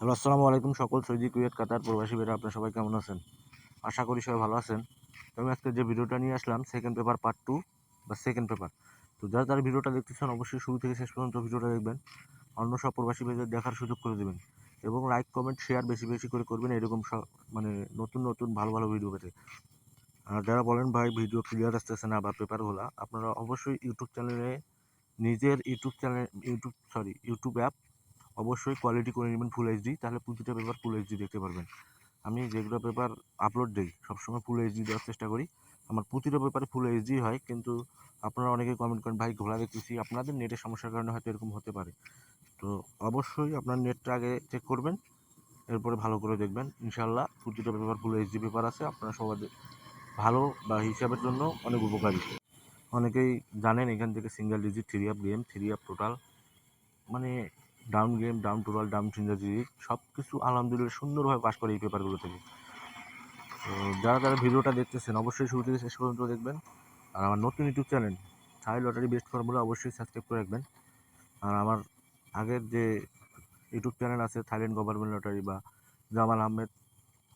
Hello, আসসালামু আলাইকুম সকল সৌদি, কুয়েত, কাতার প্রবাসী ভাইরা, আপনারা সবাই কেমন আছেন? আশা করি সবাই ভালো আছেন। তো আমি আজকে যে ভিডিওটা নিয়ে আসলাম সেকেন্ড পেপার পার্ট 2 বা সেকেন্ড পেপার। তো যারা ভিডিওটা দেখতেছেন অবশ্যই শুরু থেকে শেষ পর্যন্ত ভিডিওটা দেখবেন। অন্য সব প্রবাসী ভাইদের দেখার সুযোগ করে দেবেন এবং লাইক, কমেন্ট, শেয়ার বেশি বেশি করে করবেন এরকম মানে নতুন নতুন ভালো ভালো ভিডিও পেতে। আর যারা বলেন ভাই ভিডিও ক্লিয়ার আসতেছে না বা পেপারগুলা, আপনারা অবশ্যই নিজের ইউটিউব অ্যাপ অবশ্যই কোয়ালিটি করে নেবেন ফুল এইচডি, তাহলে প্রতিটা পেপার ফুল এইচডি দেখতে পারবেন। আমি যেগুলো পেপার আপলোড দিই সবসময় ফুল এইচডি দেওয়ার চেষ্টা করি। আমার প্রতিটা পেপারে ফুল এইচডি হয়, কিন্তু আপনারা অনেকে কমেন্ট করেন ভাই ঘোলা দেখতেছি, আপনাদের নেটের সমস্যার কারণে হয়তো এরকম হতে পারে। তো অবশ্যই আপনার নেটটা আগে চেক করবেন, এরপরে ভালো করে দেখবেন। ইনশাল্লাহ প্রতিটা পেপার ফুল এইচডি পেপার আছে, আপনারা সবাই ভালো বা হিসাবের জন্য অনেক উপকারী। অনেকেই জানেন এখান থেকে single digit 3 up game, 3 up total, মানে down game, down total, down single সব কিছু আলহামদুলিল্লাহ সুন্দরভাবে পাস করে এই পেপারগুলো থেকে। তো যারা ভিডিওটা দেখতেছেন অবশ্যই শুরু থেকে শেষ পর্যন্ত দেখবেন। আর আমার নতুন ইউটিউব চ্যানেল থাই লটারি বেস্ট ফর্মুলা অবশ্যই সাবস্ক্রাইব করে রাখবেন। আর আমার আগের যে ইউটিউব চ্যানেল আছে থাইল্যান্ড গভর্নমেন্ট লটারি বা জামাল আহমেদ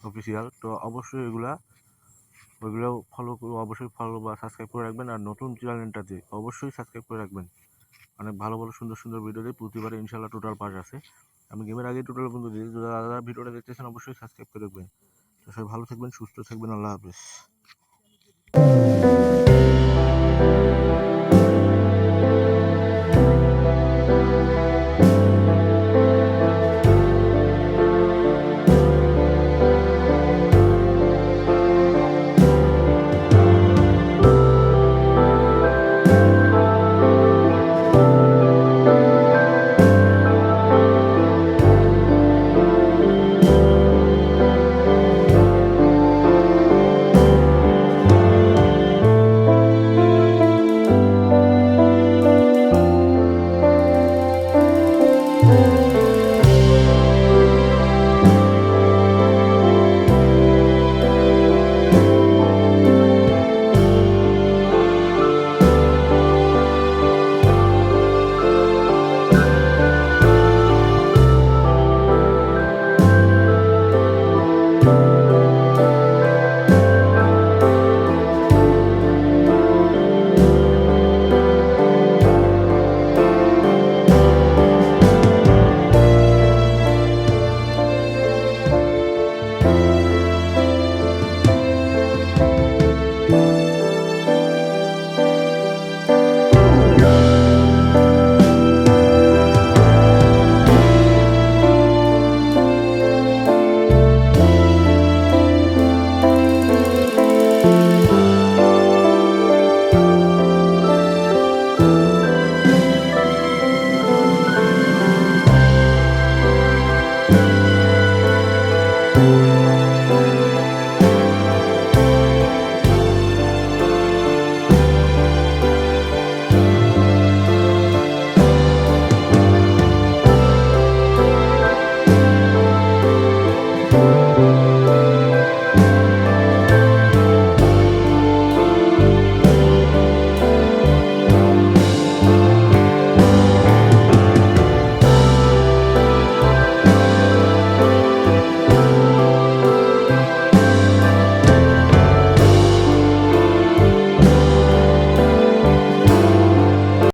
অফিসিয়াল, তো অবশ্যই ওইগুলো অবশ্যই ফলো বা সাবস্ক্রাইব করে রাখবেন। আর নতুন চ্যানেলটাতে অবশ্যই সাবস্ক্রাইব করে রাখবেন। অনেক ভালো ভালো সুন্দর সুন্দর ভিডিও দিই প্রতিবারে, ইনশাল্লাহ টোটাল পাস আছে। আমি গেমের আগে টোটাল বন্ধু দিই। যারা ভিডিওটা দেখতেছেন অবশ্যই সাবস্ক্রাইব করে রাখবেন। তো সবাই ভালো থাকবেন, সুস্থ থাকবেন, আল্লাহ হাফেজ।